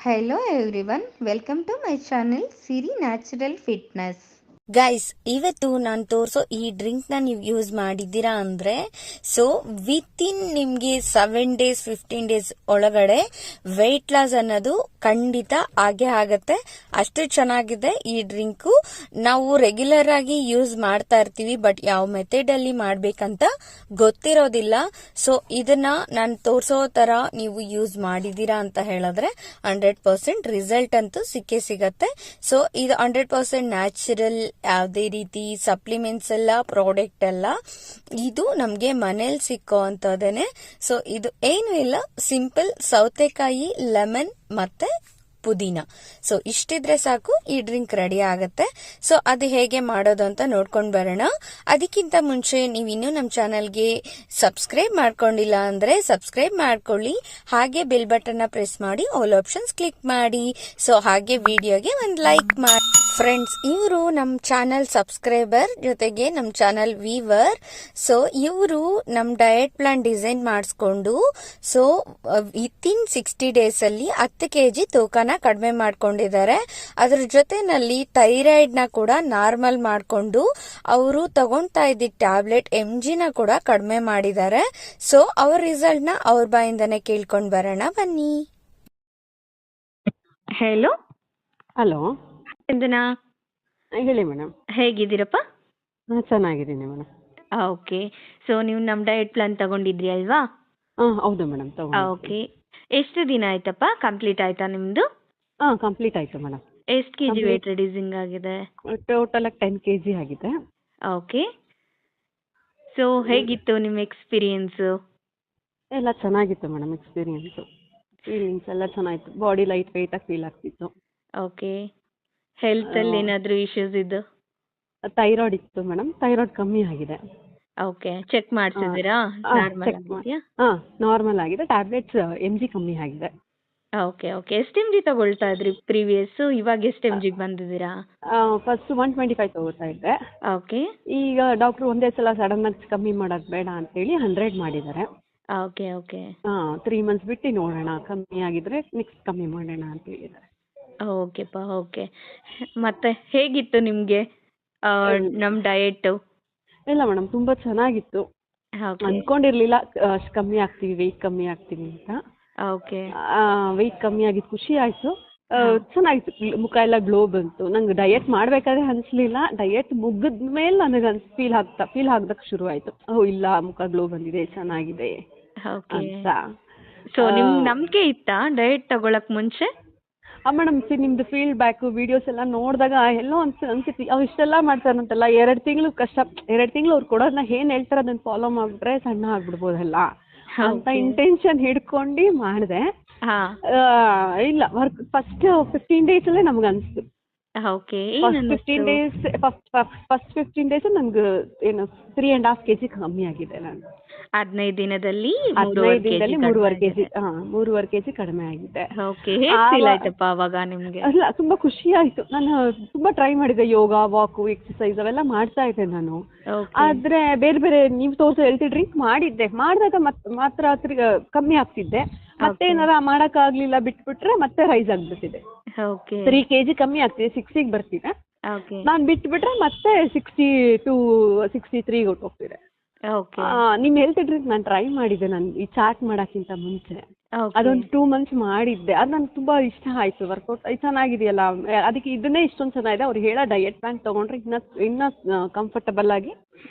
Hello everyone, welcome to my channel Siri Natural Fitness. Guys, ಇವತ್ತು ನಾನು ತೋರಿಸೋ ಈ ಡ್ರಿಂಕ್ನ ನೀವು ಯೂಸ್ ಮಾಡಿದ್ದೀರಾ ಅಂದರೆ ಸೊ ವಿತಿನ್ ನಿಮಗೆ 7 days 15 days ಒಳಗಡೆ ವೆಯ್ಟ್ ಲಾಸ್ ಅನ್ನೋದು ಖಂಡಿತ ಆಗೇ ಆಗತ್ತೆ. ಅಷ್ಟು ಚೆನ್ನಾಗಿದೆ ಈ ಡ್ರಿಂಕು. ನಾವು ರೆಗ್ಯುಲರ್ ಆಗಿ ಯೂಸ್ ಮಾಡ್ತಾ ಇರ್ತೀವಿ, ಬಟ್ ಯಾವ ಮೆಥಡಲ್ಲಿ ಮಾಡಬೇಕಂತ ಗೊತ್ತಿರೋದಿಲ್ಲ. ಸೊ ಇದನ್ನ ನಾನು ತೋರಿಸೋ ಥರ ನೀವು ಯೂಸ್ ಮಾಡಿದ್ದೀರಾ ಅಂತ ಹೇಳಿದ್ರೆ 100% ರಿಸಲ್ಟ್ ಅಂತೂ ಸಿಕ್ಕೇ ಸಿಗತ್ತೆ. ಸೊ ಇದು 100% ನ್ಯಾಚುರಲ್, ಯಾವುದೇ ರೀತಿ ಸಪ್ಲಿಮೆಂಟ್ಸ್ ಎಲ್ಲ ಪ್ರಾಡಕ್ಟ್ ಎಲ್ಲ, ಇದು ನಮ್ಗೆ ಮನೇಲಿ ಸಿಕ್ಕೋ ಅಂತದೇನೆ. ಸೊ ಇದು ಏನು ಇಲ್ಲ, ಸಿಂಪಲ್ ಸೌತೆಕಾಯಿ, ಲೆಮನ್ ಮತ್ತೆ ಪುದೀನ. ಸೊ ಇಷ್ಟಿದ್ರೆ ಸಾಕು, ಈ ಡ್ರಿಂಕ್ ರೆಡಿ ಆಗತ್ತೆ. ಸೊ ಅದು ಹೇಗೆ ಮಾಡೋದು ಅಂತ ನೋಡ್ಕೊಂಡು ಬರೋಣ. ಅದಕ್ಕಿಂತ ಮುಂಚೆ ನೀವು ಇನ್ನೂ ನಮ್ಮ ಚಾನಲ್ಗೆ ಸಬ್ಸ್ಕ್ರೈಬ್ ಮಾಡ್ಕೊಂಡಿಲ್ಲ ಅಂದ್ರೆ ಸಬ್ಸ್ಕ್ರೈಬ್ ಮಾಡ್ಕೊಳ್ಳಿ, ಹಾಗೆ ಬೆಲ್ ಬಟನ್ ಪ್ರೆಸ್ ಮಾಡಿ ಆಲ್ ಆಪ್ಷನ್ಸ್ ಕ್ಲಿಕ್ ಮಾಡಿ. ಸೊ ಹಾಗೆ ವಿಡಿಯೋಗೆ ಒಂದು ಲೈಕ್ ಮಾಡಿ. ಫ್ರೆಂಡ್ಸ್, ಇವರು ನಮ್ಮ ಚಾನಲ್ ಸಬ್ಸ್ಕ್ರೈಬರ್, ಜೊತೆಗೆ ನಮ್ಮ ಚಾನಲ್ ವೀವರ್. ಸೊ ಇವರು ನಮ್ಮ ಡಯಟ್ ಪ್ಲಾನ್ ಡಿಸೈನ್ ಮಾಡಿಸ್ಕೊಂಡು ಸೊ ವಿತಿನ್ 60 days ಅಲ್ಲಿ 10 kg ತೂಕನ ಕಡಿಮೆ ಮಾಡ್ಕೊಂಡಿದ್ದಾರೆ. ಅದ್ರ ಜೊತೆನಲ್ಲಿ ಥೈರಾಯ್ಡ್ ನ ಕೂಡ ನಾರ್ಮಲ್ ಮಾಡ್ಕೊಂಡು ಅವರು ತಗೊಂತಾ ಇದ್ದ ಟ್ಯಾಬ್ಲೆಟ್ MGನ ಕೂಡ ಕಡಿಮೆ ಮಾಡಿದ್ದಾರೆ. ಸೊ ಅವ್ರ ರಿಸಲ್ಟ್ ನ ಅವ್ರ ಬಾಯಿಂದನೇ ಕೇಳ್ಕೊಂಡ್ ಬರೋಣ, ಬನ್ನಿ. ಹೆಲೋ, ಹಲೋ, ಚಂದನಾ, ಹೇಳಿ ಮೇಡಮ್. ಹೇಗಿದ್ದೀರಪ್ಪ? ಚೆನ್ನಾಗಿದ್ದೀನಿ ಮೇಡಮ್. ಓಕೆ. ಸೊ ನೀವು ನಮ್ಮ ಡಯಟ್ ಪ್ಲಾನ್ ತಗೊಂಡಿದ್ರಿ ಅಲ್ವಾ? ಹೌದು ಮೇಡಮ್, ಓಕೆ. ಎಷ್ಟು ದಿನ ಆಯ್ತಪ್ಪ? ಕಂಪ್ಲೀಟ್ ಆಯ್ತಾ ನಿಮ್ದು? ಕಂಪ್ಲೀಟ್ ಆಯ್ತು ಮೇಡಮ್. ಎಷ್ಟು ಕೆಜಿ ವೇಟ್ ರಿಡ್ಯೂಸಿಂಗ್ ಆಗಿದೆ? ಟೋಟಲ್ 10 kg ಆಗಿದೆ. ಓಕೆ. ಸೊ ಹೇಗಿತ್ತು ನಿಮ್ಮ ಎಕ್ಸ್ಪೀರಿಯನ್ಸು? ಎಲ್ಲ ಚೆನ್ನಾಗಿತ್ತು ಮೇಡಮ್. ಎಕ್ಸ್ಪೀರಿಯನ್ಸು, ಫೀಲಿಂಗ್ಸ್ ಎಲ್ಲ ಚೆನ್ನಾಗಿತ್ತು. ಬಾಡಿ ಲೈಟ್ ವೆಯ್ಟ್ ಆಗಿ ಫೀಲ್ ಆಗ್ತಿತ್ತು. ಓಕೆ. ಹೆಲ್ತ್ ಅಲ್ಲಿ ಏನಾದರೂ ಇಶ್ಯೂಸ್ ಇದ್ದು? ಥೈರಾಯ್ಡ್ ಇತ್ತು ಮೇಡಮ್, ಥೈರಾಯ್ಡ್ ಕಮ್ಮಿ ಆಗಿದೆ. ಓಕೆ. ಚೆಕ್ ಮಾಡಿಸಿದ್ದೀರಾ? ನಾರ್ಮಲ್ ಆಗಿದೆ. ಟ್ಯಾಬ್ಲೆಟ್ಸ್ MG ಕಮ್ಮಿ ಆಗಿದೆ. Okay okay. ಎಷ್ಟು MG ತಗೊಳ್ತಾ ಇದ್ರಿ ಪ್ರೀವಿಯಸ್? ಇವಾಗ ಎಷ್ಟು MG ಬಂದಿದ್ದೀರಾ? ಫಸ್ಟ್ 125 ತಗೋತಾ ಇದ್ದೆ. ಓಕೆ. ಈಗ ಡಾಕ್ಟ್ರು ಒಂದೇ ಸಲ ಸಡನ್ ಆಗಿ ಕಮ್ಮಿ ಮಾಡೋದು ಬೇಡ ಅಂತೇಳಿ 100 ಮಾಡಿದ್ದಾರೆ. Okay okay. 3 months ಬಿಟ್ಟು ನೋಡೋಣ, ಕಮ್ಮಿ ಆಗಿದ್ರೆ ನೆಕ್ಸ್ಟ್ ಕಮ್ಮಿ ಮಾಡೋಣ ಅಂತ ಹೇಳಿದ್ದಾರೆ. ಓಕೆಪ್ಪ. ಓಕೆ. ಮತ್ತೆ ಹೇಗಿತ್ತು ನಿಮಗೆ ನಮ್ಮ ಡಯಟ್? ಇಲ್ಲ ಮೇಡಮ್, ತುಂಬಾ ಚೆನ್ನಾಗಿತ್ತು. ಅನ್ಕೊಂಡಿರ್ಲಿಲ್ಲ ಅಷ್ಟು ಕಮ್ಮಿ ಆಗ್ತೀವಿ, ವೆಯ್ಟ್ ಕಮ್ಮಿ ಆಗ್ತೀವಿ ಅಂತ. ಓಕೆ. ವೆಯ್ಟ್ ಕಮ್ಮಿ ಆಗಿದ್ದು ಖುಷಿ ಆಯ್ತು. ಚೆನ್ನಾಗಿತ್ತು, ಮುಖ ಎಲ್ಲ ಗ್ಲೋ ಬಂತು. ನಂಗೆ ಡಯಟ್ ಮಾಡ್ಬೇಕಾದ್ರೆ ಅನ್ಸ್ಲಿಲ್ಲ, ಡಯಟ್ ಮುಗಿದ ಮೇಲೆ ನನಗೆ ಫೀಲ್ ಆಗ್ದಕ್ಕೆ ಶುರು ಆಯ್ತು. ಇಲ್ಲ, ಮುಖ ಗ್ಲೋ ಬಂದಿದೆ, ಚೆನ್ನಾಗಿದೆ ಅಂತ. ಸೊ ನಿಮ್ಗೆ ನಂಬಿಕೆ ಇತ್ತಾ ಡಯಟ್ ತಗೊಳಕ್ ಮುಂಚೆ? ಮೇಡಮ್, ನಿಮ್ದು ಫೀಲ್ ಬ್ಯಾಕ್ ವಿಡಿಯೋಸ್ ಎಲ್ಲ ನೋಡಿದಾಗ ಎಲ್ಲೋ ಅನ್ಸುತ್ತೆ ಅವ್ರು ಇಷ್ಟೆಲ್ಲ ಮಾಡ್ತಾರಂತಲ್ಲ, 2 ತಿಂಗಳು ಕಷ್ಟ, 2 ತಿಂಗಳು ಅವ್ರು ಕೊಡೋದನ್ನ ಏನ್ ಹೇಳ್ತಾರೆ ಅದನ್ನ ಫಾಲೋ ಮಾಡ್ಬಿಟ್ರೆ ಸಣ್ಣ ಆಗ್ಬಿಡ್ಬೋದಲ್ಲ ಅಂತ ಇಂಟೆನ್ಷನ್ ಹಿಡ್ಕೊಂಡು ಮಾಡಿದೆ. ಇಲ್ಲ, ಫಸ್ಟ್ 15 days ಅಲ್ಲೇ ನಮ್ಗೆ ಅನ್ಸ್ತು. ಫಸ್ಟ್ 15 days ನಂಗೆ ಏನು 3.5 kg ಕಮ್ಮಿ ಆಗಿದೆ. ನಾನು 15 ದಿನದಲ್ಲಿ 3.5 kg ಕಡಿಮೆ ಆಗಿದೆ. ಅಲ್ಲ, ತುಂಬಾ ಖುಷಿ ಆಯ್ತು. ನಾನು ತುಂಬಾ ಟ್ರೈ ಮಾಡಿದೆ, ಯೋಗ, ವಾಕು, ಎಕ್ಸರ್ಸೈಸ್ ಅವೆಲ್ಲ ಮಾಡ್ತಾ ಇದ್ದೆ ನಾನು. ಆದ್ರೆ ಬೇರೆ ಬೇರೆ ನೀವು ತೋರಿಸೋ ಹೆಲ್ತಿ ಡ್ರಿಂಕ್ ಮಾಡಿದಾಗ ಮಾತ್ರ ಕಮ್ಮಿ ಆಗ್ತಿದ್ದೆ. ಮತ್ತೆ ಏನಾರ ಮಾಡಕ್ ಆಗ್ಲಿಲ್ಲ, ಬಿಟ್ಬಿಟ್ರೆ ಮತ್ತೆ ರೈಸ್ ಆಗ್ಬಿಟ್ಟಿದೆ. 3 kg ಕಮ್ಮಿ ಆಗ್ತಿದೆ, 60 ಬರ್ತಿದೆ. ನಾನ್ ಬಿಟ್ಬಿಟ್ರೆ ಮತ್ತೆ 62 63 ಹೋಗ್ತಿದೆ. ನಿಮ್ ಹೆಲ್ತ್ ಡ್ರಿಂಕ್ ನಾನು ಟ್ರೈ ಮಾಡಿದ್ದೆ, ನಾನು ಈ ಚಾಟ್ ಮಾಡಕ್ಕಿಂತ ಮುಂಚೆ. ಅದೊಂದು 2 months ಮಾಡಿದ್ದೆ. ಅದು ನನ್ಗೆ ತುಂಬಾ ಇಷ್ಟ ಆಯ್ತು. ವರ್ಕೌಟ್ ಚೆನ್ನಾಗಿದೆಯಲ್ಲ, ಅದಕ್ಕೆ ಇದನ್ನೇ ಇಷ್ಟೊಂದು ಚೆನ್ನಾಗಿದೆ. ಅವ್ರು ಹೇಳೋ ಡಯಟ್ ಪ್ಲಾನ್ ತಗೊಂಡ್ರೆ ಇನ್ನ ಕಂಫರ್ಟಬಲ್ ಆಗಿ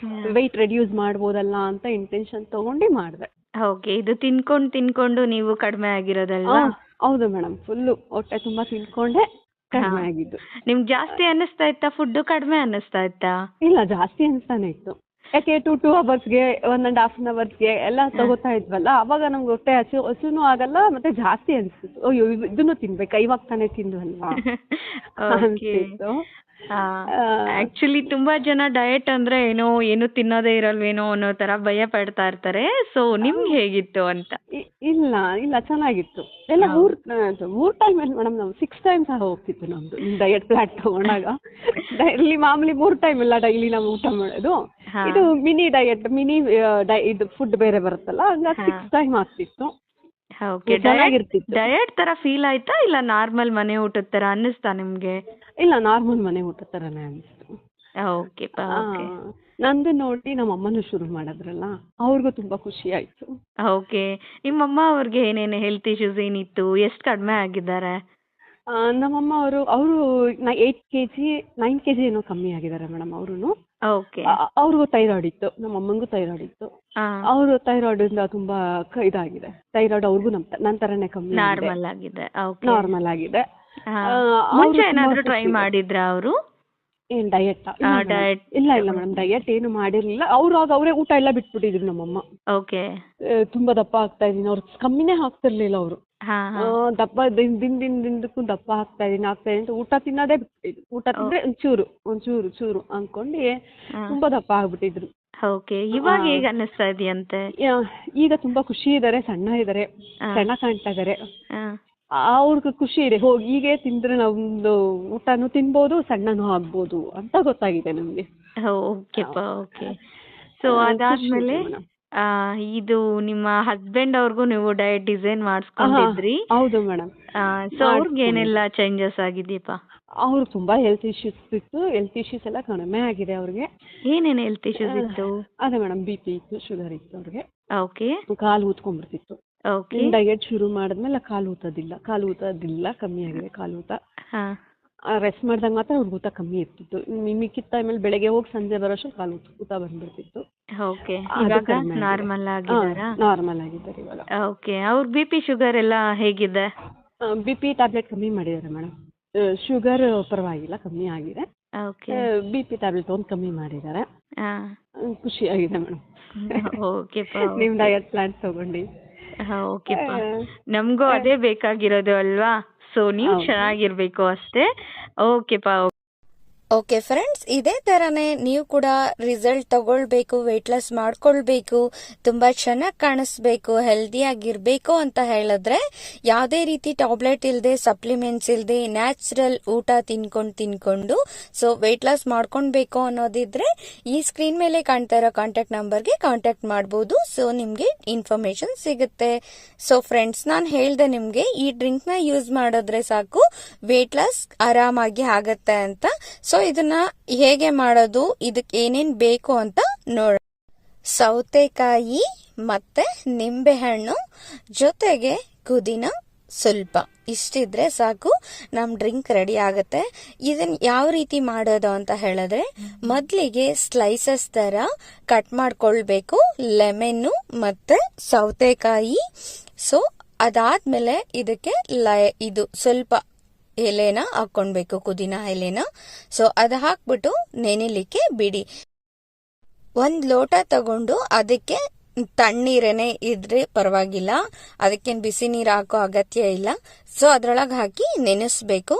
ವೆಯ್ಟ್ ರೆಡ್ಯೂಸ್ ಮಾಡ್ಬೋದಲ್ಲ ಅಂತ ಇಂಟೆನ್ಷನ್ ತಗೊಂಡು ಮಾಡಿದೆ. ಓಕೆ. ಇದು ತಿನ್ಕೊಂಡು ನೀವು ಕಡಿಮೆ ಆಗಿರೋದಲ್ವಾ? ಹೌದು ಮೇಡಮ್, ಫುಲ್ಲು ಹೊಟ್ಟೆ ತುಂಬಾ ತಿನ್ಕೊಂಡೆ ಕಡಿಮೆ ಆಗಿದ್ದು. ನಿಮ್ಗೆ ಜಾಸ್ತಿ ಅನ್ನಿಸ್ತಾ ಇತ್ತಾ ಫುಡ್, ಕಡಿಮೆ ಅನ್ನಿಸ್ತಾ ಇತ್ತಾ? ಇಲ್ಲ, ಜಾಸ್ತಿ ಅನಿಸ್ತಾನೆ ಇತ್ತು. ಯಾಕೆ 2 hours 1.5 hours ಎಲ್ಲ ತಗೋತಾ ಇದ್ವಲ್ಲ, ಅವಾಗ ನಮ್ಗೆ ಹೊಟ್ಟೆ ಹಸುನೂ ಆಗಲ್ಲ, ಮತ್ತೆ ಜಾಸ್ತಿ ಅನ್ಸ್ತಿತ್ತು. ಅಯ್ಯೋ, ಇದನ್ನು ತಿನ್ಬೇಕಾ, ಇವಾಗ ತಾನೇ ತಿಂದ್ವಲ್ವಾ ಅನ್ಸ್ತಿತ್ತು. ಆಕ್ಚುಲಿ ತುಂಬಾ ಜನ ಡಯಟ್ ಅಂದ್ರೆ ಏನು ತಿನ್ನೋದೇ ಇರಲ್ವೇನೋ ಅನ್ನೋ ತರ ಭಯ ಪಡ್ತಾ ಇರ್ತಾರೆ. ಸೊ ನಿಮ್ಗೆ ಹೇಗಿತ್ತು ಅಂತ? ಇಲ್ಲ ಚೆನ್ನಾಗಿತ್ತು. ಎಲ್ಲ 3 time ಮೇಡಮ್, ನಾವು 6 times ಹೋಗ್ತಿತ್ತು ನಮ್ದು ಡಯಟ್ ಪ್ಲಾನ್ ತಗೊಂಡಾಗ. ಡೈಲಿ ಮಾಮೂಲಿ 3 time ಎಲ್ಲ ಡೈಲಿ ನಾವು ಊಟ ಮಾಡೋದು. ಇದು ಮಿನಿ ಡಯಟ್, ಇದು ಫುಡ್ ಬೇರೆ ಬರುತ್ತಲ್ಲ, ಹಂಗಾಗಿ 6 time ಆಗ್ತಿತ್ತು. ಓಕೆ. ಚೆನ್ನಾಗಿರ್ತಿತ್ತು. ಡಯಟ್ ತರ ಫೀಲ್ ಆಯ್ತಾ ಇಲ್ಲ ನಾರ್ಮಲ್ ಮನೆ ಊಟದ ತರ ಅನ್ನಿಸ್ತಾ ನಿಮ್ಗೆ? ಇಲ್ಲ, ನಾರ್ಮಲ್ ಮನೆ ಊಟ ಥರನೇ ಅನಿಸ್ತು. ಓಕೆ ಓಕೆ ನಂದು ನೋಡಿ ನಮ್ಮ ಅಮ್ಮನೂ ಶುರು ಮಾಡಿದ್ರಲ್ಲ, ಅವ್ರಿಗೂ ತುಂಬಾ ಖುಷಿ ಆಯ್ತು. ಓಕೆ. ನಿಮ್ಮಮ್ಮ ಅವ್ರಿಗೆ ಏನೇನು ಹೆಲ್ತ್ ಇಶ್ಯೂಸ್ ಏನಿತ್ತು? ಎಷ್ಟು ಕಡಿಮೆ ಆಗಿದ್ದಾರೆ? ನಮ್ಮಮ್ಮ ಅವರು 8 kg 9 kg ಏನೋ ಕಮ್ಮಿ ಆಗಿದ್ದಾರೆ ಮೇಡಮ್. ಅವರು ಓಕೆ. ಅವ್ರಿಗೂ ಥೈರಾಯ್ಡ್ ಇತ್ತು, ನಮ್ಮ ಅಮ್ಮಂಗೂ ಥೈರಾಯ್ಡ್ ಇತ್ತು. ಅವರು ಥೈರಾಯ್ಡ್ ಇಂದ ತುಂಬಾ ಇದಾಗಿದೆ. ಥೈರಾಯ್ಡ್ ಅವ್ರಿಗೂ ನನ್ನ ತರನೇ ಕಮ್ಮಿ ನಾರ್ಮಲ್ ಆಗಿದೆ. ಓಕೆ. ನಾರ್ಮಲ್ ಆಗಿದೆ. ಮುಂಚೆ ಏನಾದ್ರು ಟ್ರೈ ಮಾಡಿದ್ರಾ ಅವರು? ಏನ್ ಡಯಟ್? ಡಯಟ್ ಇಲ್ಲ ಮೇಡಮ್, ಡಯಟ್ ಏನು ಮಾಡಿರ್ಲಿಲ್ಲ. ಅವರೇ ಊಟ ಎಲ್ಲ ಬಿಟ್ಬಿಟ್ಟಿದ್ರು ನಮ್ಮಮ್ಮ. ಓಕೆ. ತುಂಬಾ ದಪ್ಪ ಆಗ್ತಾ ಇದೀನಿ, ಅವ್ರು ಕಮ್ಮಿನೇ ಆಗ್ತಿರ್ಲಿಲ್ಲ ಅವರು. ದಪ್ಪ ದಿನಕ್ಕೂ ದಪ್ಪ ಆಗ್ತಾ ಇದೀನಿ ಅಂತ ಊಟ ತಿನ್ನೋದೇ ಬಿಟ್ಬಿಟ್ಟಿದ್ರು. ಊಟ ತಿಂದ್ರೆ ಒಂಚೂರು ಅನ್ಕೊಂಡು ತುಂಬಾ ದಪ್ಪ ಆಗ್ಬಿಟ್ಟಿದ್ರು. ಓಕೆ. ಇವಾಗ ಹೇಗೆ ಅನ್ನಿಸ್ತಾ ಇದೆಯಂತೆ? ಈಗ ತುಂಬಾ ಖುಷಿ ಇದಾರೆ, ಸಣ್ಣ ಕಾಣ್ತಾ ಇದಾರೆ. ಅವ್ರಿಗೆ ಖುಷಿ ಇದೆ, ಹೋಗಿ ಹೀಗೆ ತಿಂದ್ರೆ ನಮ್ದು ಊಟನೂ ತಿನ್ಬೋದು, ಸಣ್ಣನೂ ಆಗ್ಬೋದು ಅಂತ ಗೊತ್ತಾಗಿದೆ ನಮ್ಗೆ. ಓಕೆ. ಸೊ ಅದಾದ್ಮೇಲೆ ಇದು ನಿಮ್ಮ ಹಸ್ಬೆಂಡ್ ಅವ್ರಿಗೂ ನೀವು ಡಯಟ್ ಡಿಸೈನ್ ಮಾಡಿಸ್ಕೊಂಡಿದ್ರಿ? ಹೌದು ಮೇಡಮ್. ಸೊ ಅವ್ರಿಗೆ ಏನೆಲ್ಲ ಚೇಂಜಸ್ ಆಗಿದೆಯಪ್ಪ? ಅವ್ರಿಗೆ ತುಂಬಾ ಹೆಲ್ತ್ ಇಶ್ಯೂಸ್ ಇತ್ತು. ಹೆಲ್ತ್ ಇಶ್ಯೂಸ್ ಎಲ್ಲ ಕಡಿಮೆ ಆಗಿದೆ ಅವ್ರಿಗೆ. ಏನೇನು ಹೆಲ್ತ್ ಇಶ್ಯೂಸ್ ಇತ್ತು? ಅದೇ ಮೇಡಮ್, BP ಇತ್ತು, ಶುಗರ್ ಇತ್ತು ಅವ್ರಿಗೆ. ಓಕೆ. ಕಾಲು ಊದ್ಕೊಂಡ್ಬಿಡ್ತಿತ್ತು. ಓಕೆ. ಡಯಟ್ ಶುರು ಮಾಡಿದ್ಮೇಲೆ ಕಾಲು ಊತದಿಲ್ಲ, ಕಮ್ಮಿ ಆಗಿದೆ ಕಾಲು ಊತ. ರೆಸ್ಟ್ ಮಾಡಿದಾಗ ಮಾತ್ರ ಅವ್ರಿಗೆ ಊಟ ಕಮ್ಮಿ ಇರ್ತಿತ್ತು. ಮಿಕ್ಕಿದ ಟೈಮಲ್ಲಿ ಬೆಳಗ್ಗೆ ಹೋಗಿ ಸಂಜೆ ಬರೋಷ್ಟು ಕಾಲು ಊತ ಬಂದ್ಬಿಡ್ತಿತ್ತು. ಓಕೆ. ಇವಾಗ ನಾರ್ಮಲ್ ಆಗಿದ್ದಾರಾ? ನಾರ್ಮಲ್ ಆಗಿದ್ದಾರೆ ಇವಾಗ. ಓಕೆ. ಅವ್ರ BP ಶುಗರ್ ಎಲ್ಲ ಹೇಗಿದೆ? BP ಟ್ಯಾಬ್ಲೆಟ್ ಕಮ್ಮಿ ಮಾಡಿದ್ದಾರೆ ಮೇಡಮ್. ಶುಗರ್ ಪರವಾಗಿಲ್ಲ, ಕಮ್ಮಿ ಆಗಿದೆ. ಓಕೆ. BP ಟ್ಯಾಬ್ಲೆಟ್ ಒಂದು ಕಮ್ಮಿ ಮಾಡಿದ್ದಾರೆ. ಖುಷಿ ಆಗಿದೆ ಮೇಡಮ್. ಓಕೆ. ನಿಮ್ ಡಯಟ್ ಪ್ಲಾನ್ ತಗೊಂಡು. ಓಕೆಪ್ಪ, ನಮಗೂ ಅದೇ ಬೇಕಾಗಿರೋದು ಅಲ್ವಾ? ಸೊ ನೀವು ಚೆನ್ನಾಗಿರ್ಬೇಕು ಅಷ್ಟೇ. ಓಕೆಪ್ಪ. ಓಕೆ ಫ್ರೆಂಡ್ಸ್, ಇದೇ ಥರನೇ ನೀವು ಕೂಡ ರಿಸಲ್ಟ್ ತಗೊಳ್ಬೇಕು, ವೆಯ್ಟ್ ಲಾಸ್ ಮಾಡ್ಕೊಳ್ಬೇಕು, ತುಂಬ ಚೆನ್ನಾಗಿ ಕಾಣಿಸ್ಬೇಕು, ಹೆಲ್ದಿಯಾಗಿರಬೇಕು ಅಂತ ಹೇಳಿದ್ರೆ ಯಾವುದೇ ರೀತಿ ಟ್ಯಾಬ್ಲೆಟ್ ಇಲ್ಲದೆ, ಸಪ್ಲಿಮೆಂಟ್ಸ್ ಇಲ್ಲದೆ, ನ್ಯಾಚುರಲ್ ಊಟ ತಿನ್ಕೊಂಡು ಸೊ ವೆಯ್ಟ್ ಲಾಸ್ ಮಾಡ್ಕೊಳ್ಬೇಕು ಅನ್ನೋದಿದ್ರೆ ಈ ಸ್ಕ್ರೀನ್ ಮೇಲೆ ಕಾಣ್ತಾ ಇರೋ ಕಾಂಟ್ಯಾಕ್ಟ್ ನಂಬರ್ಗೆ ಕಾಂಟ್ಯಾಕ್ಟ್ ಮಾಡ್ಬೋದು. ಸೊ ನಿಮಗೆ ಇನ್ಫಾರ್ಮೇಶನ್ ಸಿಗುತ್ತೆ. ಸೊ ಫ್ರೆಂಡ್ಸ್, ನಾನು ಹೇಳ್ದೆ ನಿಮಗೆ ಈ ಡ್ರಿಂಕ್ನ ಯೂಸ್ ಮಾಡಿದ್ರೆ ಸಾಕು ವೆಯ್ಟ್ ಲಾಸ್ ಆರಾಮಾಗಿ ಆಗತ್ತೆ ಅಂತ. ಸೊ ಇದನ್ನ ಹೇಗೆ ಮಾಡೋದು, ಇದಕ್ಕೆ ಏನೇನ್ ಬೇಕು ಅಂತ ನೋಡ. ಸೌತೆಕಾಯಿ ಮತ್ತೆ ನಿಂಬೆಹಣ್ಣು ಜೊತೆಗೆ ಪುದೀನ ಸ್ವಲ್ಪ ಇಷ್ಟಿದ್ರೆ ಸಾಕು, ನಮ್ ಡ್ರಿಂಕ್ ರೆಡಿ ಆಗತ್ತೆ. ಇದನ್ನ ಯಾವ ರೀತಿ ಮಾಡೋದು ಅಂತ ಹೇಳಿದ್ರೆ, ಮೊದ್ಲಿಗೆ ಸ್ಲೈಸಸ್ ತರ ಕಟ್ ಮಾಡ್ಕೊಳ್ಬೇಕು ಲೆಮನ್ನು ಮತ್ತೆ ಸೌತೆಕಾಯಿ. ಸೊ ಅದಾದ್ಮೇಲೆ ಇದಕ್ಕೆ ಇದು ಸ್ವಲ್ಪ ಎಲೆನ ಹಾಕೊಳ್ಬೇಕು, ಪುದೀನ ಎಲೆನ. ಸೊ ಅದು ಹಾಕ್ಬಿಟ್ಟು ನೆನೆಲಿಕ್ಕೆ ಬಿಡಿ. 1 ಲೋಟ ತಗೊಂಡು ಅದಕ್ಕೆ ತಣ್ಣೀರೇನೆ ಇದ್ರೆ ಪರವಾಗಿಲ್ಲ, ಅದಕ್ಕೇನು ಬಿಸಿ ನೀರು ಹಾಕೋ ಅಗತ್ಯ ಇಲ್ಲ. ಸೊ ಅದ್ರೊಳಗೆ ಹಾಕಿ ನೆನೆಸ್ಬೇಕು.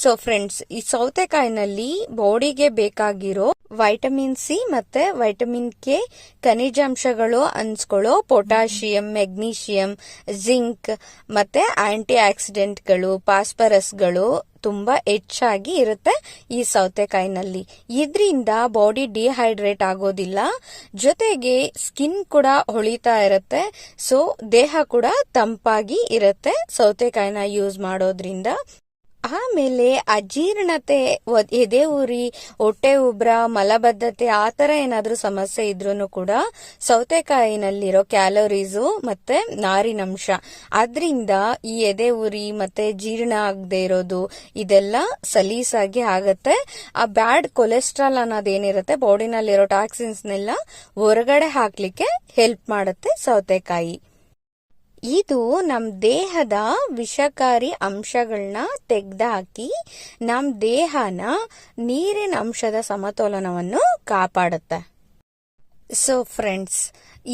ಸೊ ಫ್ರೆಂಡ್ಸ್, ಈ ಸೌತೆಕಾಯಿನಲ್ಲಿ ಬಾಡಿಗೆ ಬೇಕಾಗಿರೋ ವೈಟಮಿನ್ C ಮತ್ತೆ ವೈಟಮಿನ್ K ಖನಿಜಾಂಶಗಳು ಅನ್ಸ್ಕೊಳ್ಳೋ ಪೊಟ್ಯಾಷಿಯಂ, ಮೆಗ್ನೀಷಿಯಂ, ಜಿಂಕ್ ಮತ್ತೆ ಆಂಟಿ ಆಕ್ಸಿಡೆಂಟ್ಗಳು, ಫಾಸ್ಫರಸ್ಗಳು ತುಂಬಾ ಹೆಚ್ಚಾಗಿ ಇರುತ್ತೆ ಈ ಸೌತೆಕಾಯಿನಲ್ಲಿ. ಇದರಿಂದ ಬಾಡಿ ಡಿಹೈಡ್ರೇಟ್ ಆಗೋದಿಲ್ಲ, ಜೊತೆಗೆ ಸ್ಕಿನ್ ಕೂಡ ಹೊಳಿತಾ ಇರುತ್ತೆ. ಸೊ ದೇಹ ಕೂಡ ತಂಪಾಗಿ ಇರುತ್ತೆ ಸೌತೆಕಾಯಿನ ಯೂಸ್ ಮಾಡೋದ್ರಿಂದ. ಆಮೇಲೆ ಅಜೀರ್ಣತೆ, ಎದೆ ಉರಿ, ಹೊಟ್ಟೆ ಉಬ್ರ, ಮಲಬದ್ಧತೆ ಆತರ ಏನಾದ್ರೂ ಸಮಸ್ಯೆ ಇದ್ರೂ ಕೂಡ ಸೌತೆಕಾಯಿನಲ್ಲಿರೋ ಕ್ಯಾಲೋರೀಸು ಮತ್ತೆ ನಾರಿನಂಶ ಅದ್ರಿಂದ ಈ ಎದೆ ಉರಿ ಮತ್ತೆ ಜೀರ್ಣ ಆಗದೆ ಇರೋದು ಇದೆಲ್ಲ ಸಲೀಸಾಗಿ ಆಗತ್ತೆ. ಆ ಬ್ಯಾಡ್ ಕೊಲೆಸ್ಟ್ರಾಲ್ ಅನ್ನೋದೇನಿರುತ್ತೆ ಬಾಡಿನಲ್ಲಿರೋ ಟಾಕ್ಸಿನ್ಸ್ನೆಲ್ಲ ಹೊರಗಡೆ ಹಾಕ್ಲಿಕ್ಕೆ ಹೆಲ್ಪ್ ಮಾಡುತ್ತೆ ಸೌತೆಕಾಯಿ. ಇದು ನಮ್ ದೇಹದ ವಿಷಕಾರಿ ಅಂಶಗಳನ್ನ ತೆಗೆದುಹಾಕಿ ನಮ್ ದೇಹನ ನೀರಿನ ಅಂಶದ ಸಮತೋಲನವನ್ನು ಕಾಪಾಡುತ್ತೆ. ಸೊ ಫ್ರೆಂಡ್ಸ್,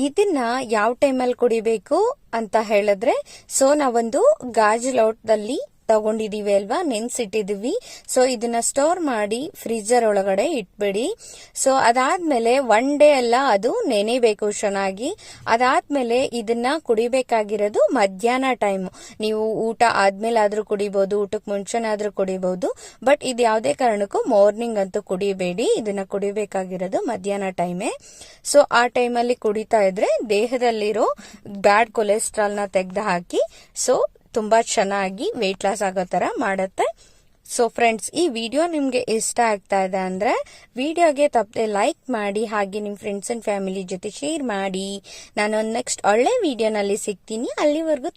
ಇದನ್ನ ಯಾವ ಟೈಮಲ್ಲಿ ಕುಡಿಬೇಕು ಅಂತ ಹೇಳಿದ್ರೆ, ಸೊ ನಾವೊಂದು ಗಾಜು ಲೋಟದಲ್ಲಿ ತಗೊಂಡಿದೀವಿ ಅಲ್ವಾ, ನೆನ್ಸಿಟ್ಟಿದೀವಿ. ಸೊ ಇದನ್ನ ಸ್ಟೋರ್ ಮಾಡಿ ಫ್ರೀಜರ್ ಒಳಗಡೆ ಇಟ್ಬಿಡಿ. ಸೊ ಅದಾದ್ಮೇಲೆ 1 ಡೇ ಎಲ್ಲ ಅದು ನೆನೆಬೇಕು ಚೆನ್ನಾಗಿ. ಅದಾದ್ಮೇಲೆ ಇದನ್ನ ಕುಡಿಬೇಕಾಗಿರೋದು ಮಧ್ಯಾಹ್ನ ಟೈಮ್. ನೀವು ಊಟ ಆದ್ಮೇಲೆ ಆದ್ರೂ ಕುಡಿಬಹುದು, ಊಟಕ್ಕೆ ಮುಂಚೆನಾದ್ರೂ ಕುಡಿಬಹುದು. ಬಟ್ ಇದು ಯಾವುದೇ ಕಾರಣಕ್ಕೂ ಮಾರ್ನಿಂಗ್ ಅಂತೂ ಕುಡಿಬೇಡಿ. ಇದನ್ನ ಕುಡಿಬೇಕಾಗಿರೋದು ಮಧ್ಯಾಹ್ನ ಟೈಮೇ. ಸೊ ಆ ಟೈಮಲ್ಲಿ ಕುಡಿತಾ ಇದ್ರೆ ದೇಹದಲ್ಲಿರೋ ಬ್ಯಾಡ್ ಕೊಲೆಸ್ಟ್ರಾಲ್ ನ ತೆಗೆದು ಹಾಕಿ ಸೊ ತುಂಬಾ ಚೆನ್ನಾಗಿ ವೆಯ್ಟ್ ಲಾಸ್ ಆಗೋ ತರ ಮಾಡುತ್ತೆ. ಸೊ ಫ್ರೆಂಡ್ಸ್, ಈ ವಿಡಿಯೋ ನಿಮ್ಗೆ ಇಷ್ಟ ಆಗ್ತಾ ಇದೆ ಅಂದ್ರೆ ವಿಡಿಯೋಗೆ ತಪ್ಪದೆ ಲೈಕ್ ಮಾಡಿ, ಹಾಗೆ ನಿಮ್ ಫ್ರೆಂಡ್ಸ್ ಅಂಡ್ ಫ್ಯಾಮಿಲಿ ಜೊತೆ ಶೇರ್ ಮಾಡಿ. ನಾನೊಂದು ನೆಕ್ಸ್ಟ್ ಒಳ್ಳೆ ವಿಡಿಯೋನಲ್ಲಿ ಸಿಗ್ತೀನಿ. ಅಲ್ಲಿವರೆಗೂ